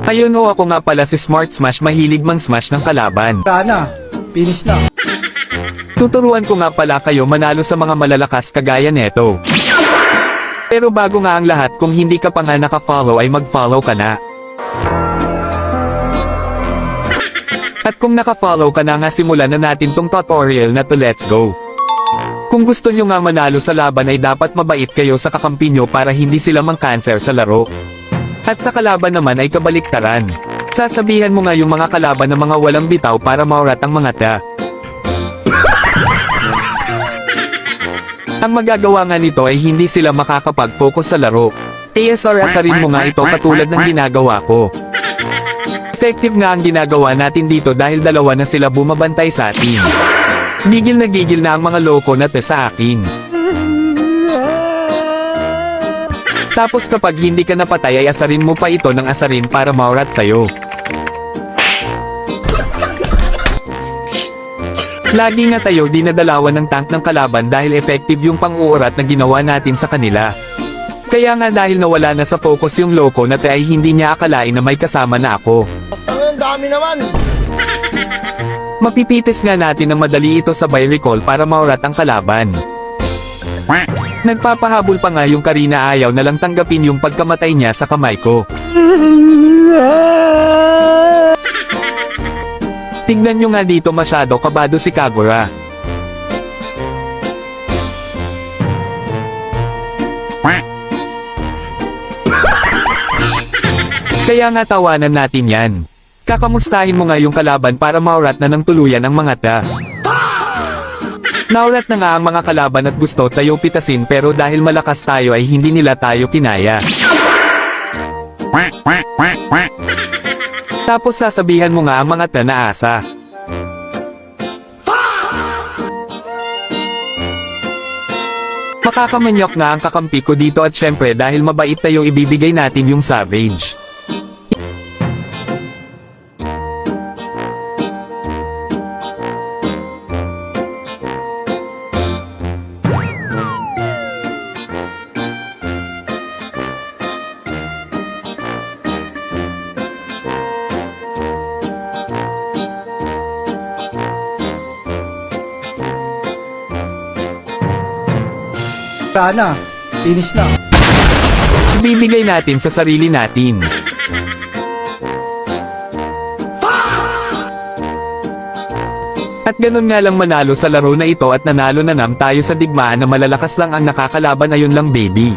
Ayun ho, ako nga pala si Smart Smash, mahilig mang smash ng kalaban. Sana, finish na. Tuturuan ko nga pala kayo manalo sa mga malalakas kagaya neto. Pero bago nga ang lahat, kung hindi ka pa nga naka-follow ay mag-follow ka na. At kung naka-follow ka na nga, simulan na natin tong tutorial na to, let's go. Kung gusto nyo nga manalo sa laban ay dapat mabait kayo sa kakampi nyo para hindi sila mang-cancer sa laro. At sa kalaban naman ay kabaliktaran. Sasabihan mo nga yung mga kalaban na mga walang bitaw para maurat ang mga ta. Ang magagawa nga nito ay hindi sila makakapag-focus sa laro. ASR-asarin mo nga ito katulad ng ginagawa ko. Effective nga ang ginagawa natin dito dahil dalawa na sila bumabantay sa atin. Gigil na ang mga loko na te sa akin. Tapos kapag hindi ka napatay ay asarin mo pa ito ng asarin para maurat sa'yo. Lagi nga tayo dinadalawan ng tank ng kalaban dahil effective yung pang-uurat na ginawa natin sa kanila. Kaya nga dahil nawala na sa focus yung loko na te ay hindi niya akalain na may kasama na ako. Ang dami naman! Mapipitis nga natin ng madali ito sa by recall para maurat ang kalaban. Nagpapahabol pa nga yung Karina, ayaw na lang tanggapin yung pagkamatay niya sa kamay ko. Tignan nyo nga dito, masyado kabado si Kagura. Kaya nga tawanan natin yan. Kakamustahin mo nga yung kalaban para maurat na ng tuluyan ang mga ta. Naurat na nga ang mga kalaban at gusto tayo pitasin, pero dahil malakas tayo ay hindi nila tayo kinaya. Tapos sasabihan mo nga ang mga ta na asa. Makakamanyok nga ang kakampi ko dito at syempre dahil mabait tayo ibibigay natin yung savage. Sana, finish na. Ibibigay natin sa sarili natin. At ganun nga lang manalo sa laro na ito at nanalo na tayo sa digmaan na malalakas lang ang nakakalaban, ayun lang baby.